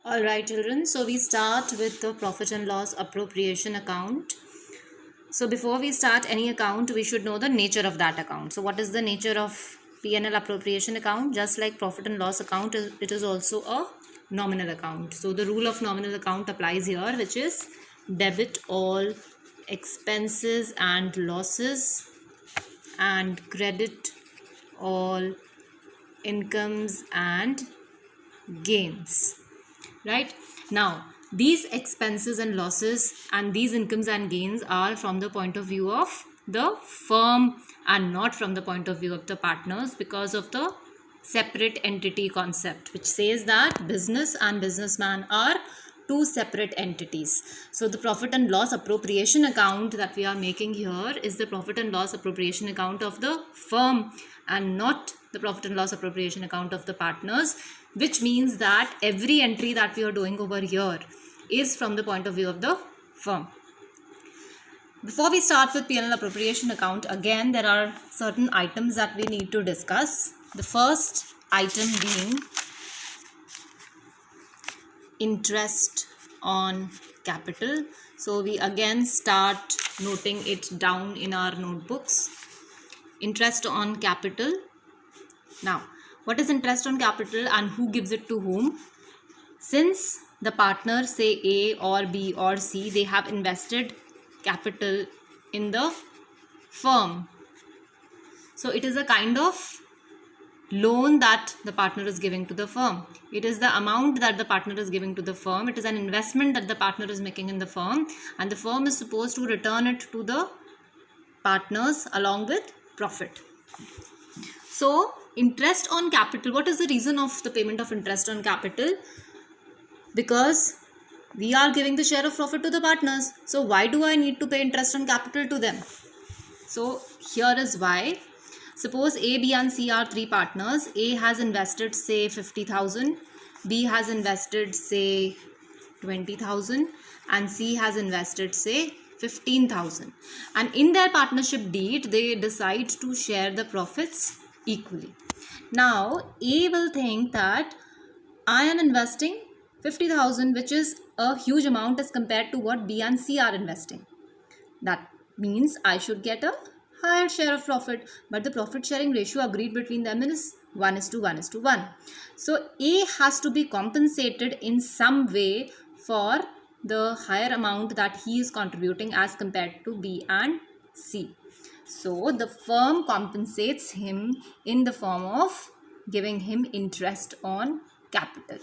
All right, children. So we start with the profit and loss appropriation account. So before we start any account, we should know the nature of that account. So what is the nature of P&L appropriation account? Just like profit and loss account, it is also a nominal account. So the rule of nominal account applies here, which is debit all expenses and losses and credit all incomes and gains. Right now, these expenses and losses and these incomes and gains are from the point of view of the firm and not from the point of view of the partners, because of the separate entity concept, which says that business and businessman are two separate entities. So the profit and loss appropriation account that we are making here is the profit and loss appropriation account of the firm and not the profit and loss appropriation account of the partners, which means that every entry that we are doing over here is from the point of view of the firm. Before we start with P&L appropriation account, again there are certain items that we need to discuss. The first item being interest on capital. So we again start noting it down in our notebooks. Interest on capital. Now, what is interest on capital and who gives it to whom? Since the partners, say A or B or C, they have invested capital in the firm. So it is a kind of loan that the partner is giving to the firm. It is the amount that the partner is giving to the firm. It is an investment that the partner is making in the firm, and the firm is supposed to return it to the partners along with profit. So interest on capital, what is the reason of the payment of interest on capital? Because we are giving the share of profit to the partners. So why do I need to pay interest on capital to them? So here is why. Suppose A, B and C are three partners. A has invested say 50,000, B has invested say 20,000 and C has invested say 15,000. And in their partnership deed, they decide to share the profits equally. Now, A will think that I am investing 50,000, which is a huge amount as compared to what B and C are investing. That means I should get a higher share of profit, but the profit sharing ratio agreed between them is 1:1:1. So A has to be compensated in some way for the higher amount that he is contributing as compared to B and C. So the firm compensates him in the form of giving him interest on capital.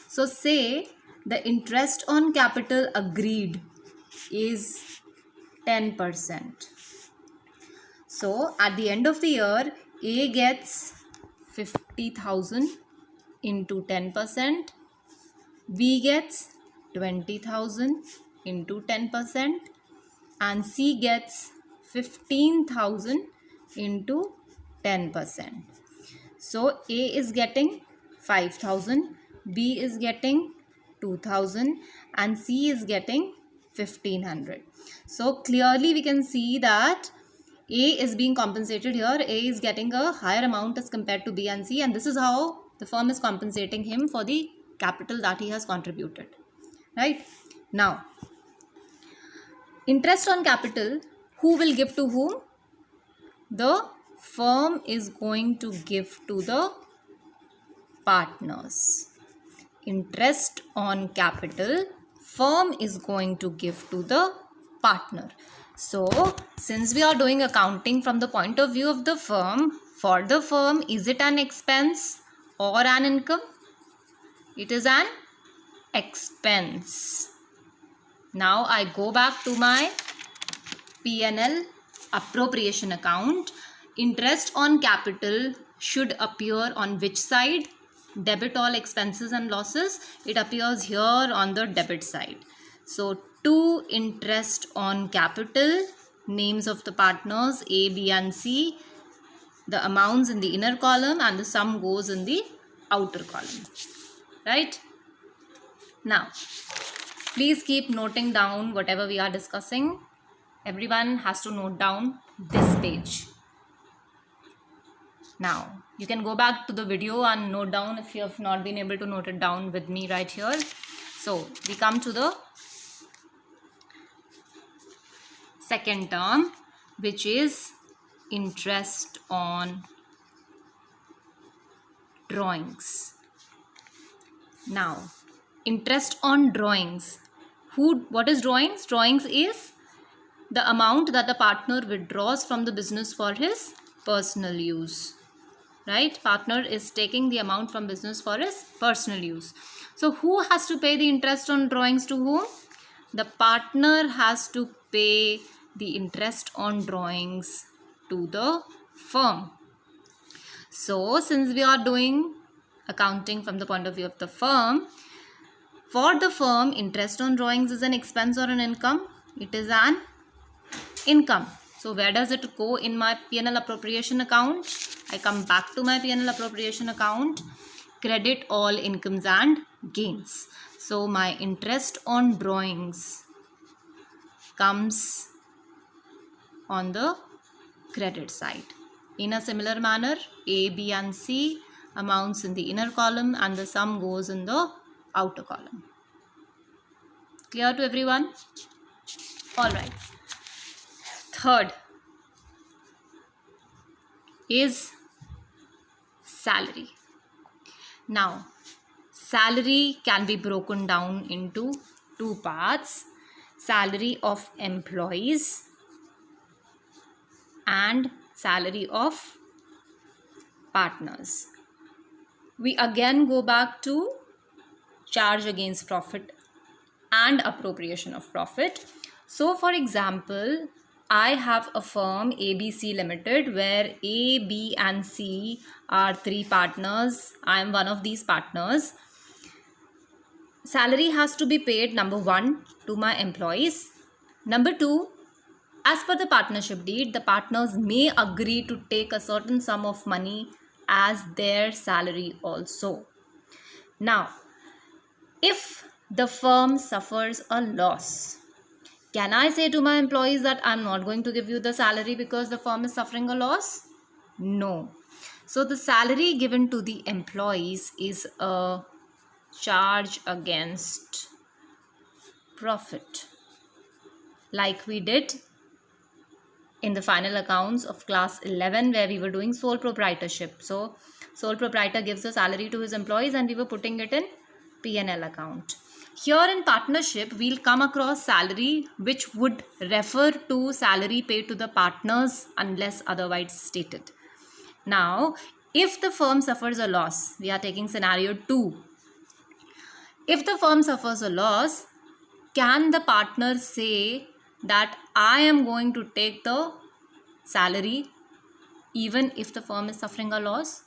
So say the interest on capital agreed is 10%. So at the end of the year, A gets 50,000 into 10%, B gets 20,000 into 10%, and C gets 15,000 into 10%. So A is getting 5,000, B is getting 2,000 and C is getting 1,500. So clearly we can see that A is being compensated here. A is getting a higher amount as compared to B and C, and this is how the firm is compensating him for the capital that he has contributed. Right? Now, interest on capital, who will give to whom? The firm is going to give to the partners. Interest on capital, firm is going to give to the partner. So since we are doing accounting from the point of view of the firm, for the firm, is it an expense or an income? It is an expense. Now I go back to my P&L appropriation account. Interest on capital should appear on which side? Debit all expenses and losses. It appears here on the debit side. So to interest on capital, names of the partners A, B and C, the amounts in the inner column and the sum goes in the outer column. Right? Now, please keep noting down whatever we are discussing. Everyone has to note down this page. Now you can go back to the video and note down if you have not been able to note it down with me right here. So we come to the second term, which is interest on drawings. Now, interest on drawings. What is drawings? Drawings is the amount that the partner withdraws from the business for his personal use. Right? Partner is taking the amount from business for his personal use. So, who has to pay the interest on drawings to whom? The partner has to pay the interest on drawings to the firm. So, since we are doing accounting from the point of view of the firm, for the firm, interest on drawings is an expense or an income? It is an income. So, where does it go in my P&L appropriation account? I come back to my P&L appropriation account, credit all incomes and gains. So, my interest on drawings comes on the credit side. In a similar manner, A, B and C amounts in the inner column and the sum goes in the outer column. Clear to everyone? Alright. Third is salary. Now, salary can be broken down into two parts: salary of employees and salary of partners. We again go back to charge against profit and appropriation of profit. So, for example, I have a firm ABC Limited where A, B and C are three partners. I am one of these partners. Salary has to be paid, number one, to my employees. Number two, as per the partnership deed, the partners may agree to take a certain sum of money as their salary also. Now, if the firm suffers a loss, can I say to my employees that I'm not going to give you the salary because the firm is suffering a loss? No. So the salary given to the employees is a charge against profit, like we did in the final accounts of class 11 where we were doing sole proprietorship. So sole proprietor gives the salary to his employees and we were putting it in P&L account. Here in partnership, we'll come across salary which would refer to salary paid to the partners unless otherwise stated. Now, if the firm suffers a loss, we are taking scenario 2. If the firm suffers a loss, can the partner say that I am going to take the salary even if the firm is suffering a loss?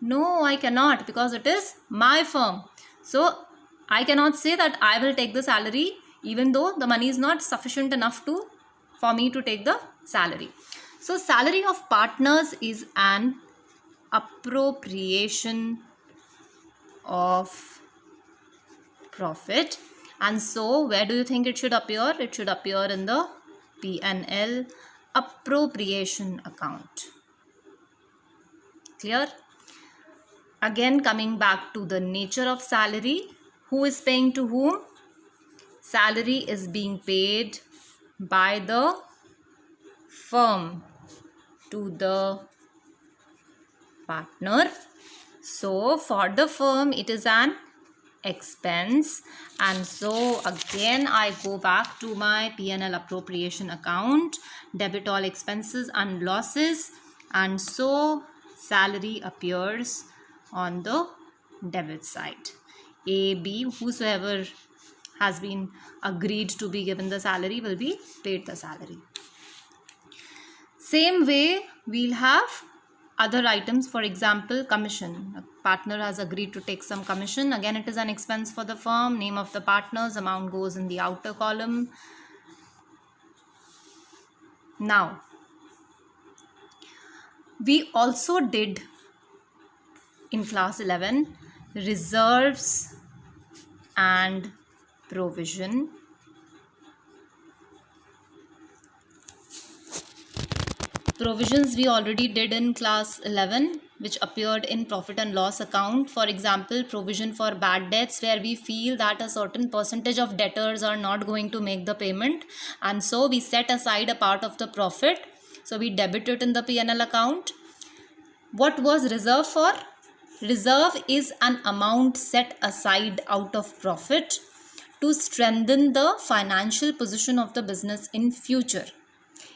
No, I cannot, because it is my firm. So, I cannot say that I will take the salary even though the money is not sufficient enough for me to take the salary. So, salary of partners is an appropriation of profit. And so, where do you think it should appear? It should appear in the P&L appropriation account. Clear? Again, coming back to the nature of salary. Who is paying to whom? Salary is being paid by the firm to the partner. So, for the firm, it is an expense. And so, again, I go back to my P&L appropriation account, debit all expenses and losses. And so, salary appears on the debit side. A, B, whosoever has been agreed to be given the salary will be paid the salary. Same way, we'll have other items. For example, commission. A partner has agreed to take some commission. Again, it is an expense for the firm. Name of the partners, amount goes in the outer column. Now, we also did in class 11 reserves and provision. Provisions we already did in class 11, which appeared in profit and loss account. For example, provision for bad debts, where we feel that a certain percentage of debtors are not going to make the payment, and so we set aside a part of the profit. So we debit it in the P&L account. What was reserve for? Reserve is an amount set aside out of profit to strengthen the financial position of the business in future.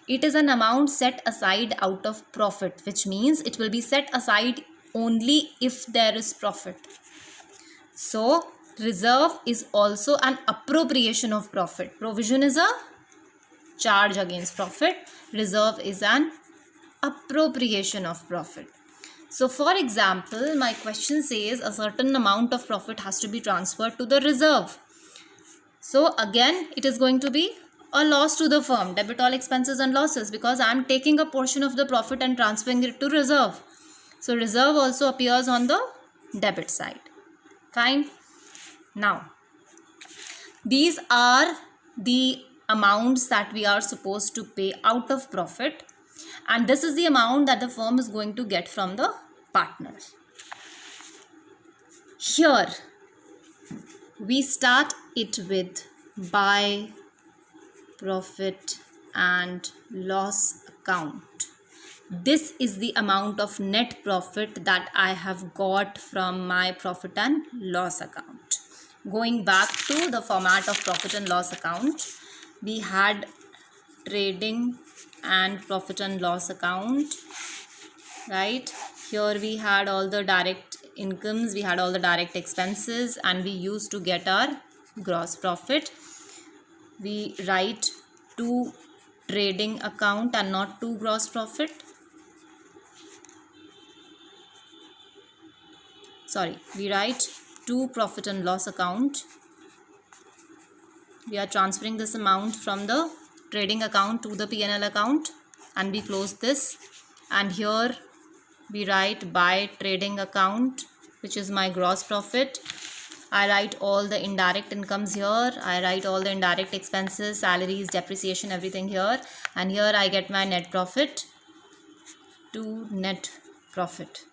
It is an amount set aside out of profit, which means it will be set aside only if there is profit. So, reserve is also an appropriation of profit. Provision is a charge against profit. Reserve is an appropriation of profit. So, for example, my question says a certain amount of profit has to be transferred to the reserve. So, again, it is going to be a loss to the firm, debit all expenses and losses, because I am taking a portion of the profit and transferring it to reserve. So reserve also appears on the debit side. Fine. Now, these are the amounts that we are supposed to pay out of profit, and this is the amount that the firm is going to get from the partners. Here we start it with by profit and loss account. This is the amount of net profit that I have got from my profit and loss account. Going back to the format of profit and loss account, we had trading and profit and loss account, right? Here we had all the direct incomes, we had all the direct expenses, and we used to get our gross profit. We write to trading account and not to gross profit. Sorry, we write to profit and loss account. We are transferring this amount from the trading account to the P&L account, and we close this. And here we write by trading account, which is my gross profit. I write all the indirect incomes here. I write all the indirect expenses, salaries, depreciation, everything here. And here I get my net profit to net profit.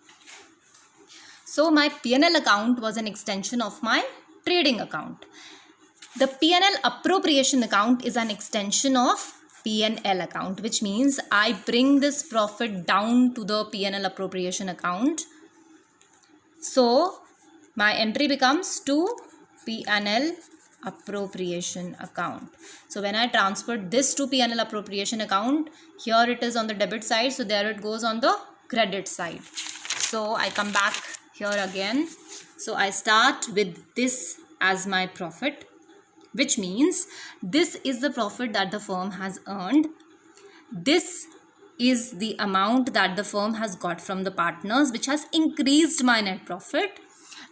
So my P&L account was an extension of my trading account. The P&L appropriation account is an extension of P&L account, which means I bring this profit down to the P&L appropriation account. So my entry becomes to P&L appropriation account. So when I transferred this to P&L appropriation account, here it is on the debit side, so there it goes on the credit side. So I come back here again. So I start with this as my profit, which means this is the profit that the firm has earned. This is the amount that the firm has got from the partners, which has increased my net profit.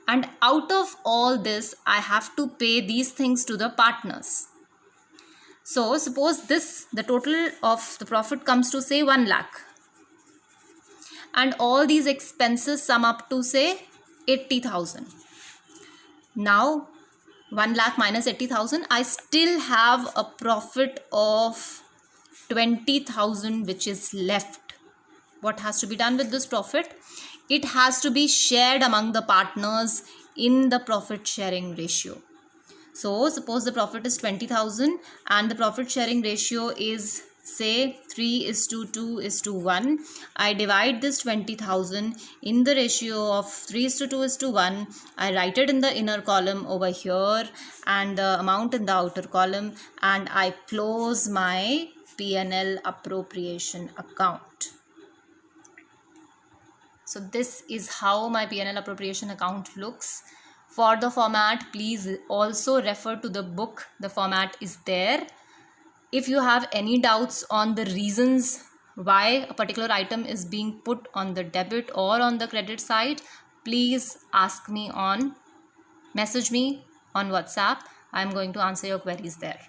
And out of all this, I have to pay these things to the partners. So suppose the total of the profit comes to say 1 lakh. And all these expenses sum up to say 80,000. Now 1 lakh minus 80,000, I still have a profit of 20,000 which is left. What has to be done with this profit? It has to be shared among the partners in the profit sharing ratio. So suppose the profit is 20,000 and the profit sharing ratio is say 3:2:1. I divide this 20,000 in the ratio of 3:2:1. I write it in the inner column over here and the amount in the outer column, and I close my P&L appropriation account. So this is how my P&L appropriation account looks. For the format, please also refer to the book. The format is there. If you have any doubts on the reasons why a particular item is being put on the debit or on the credit side, please message me on WhatsApp. I am going to answer your queries there.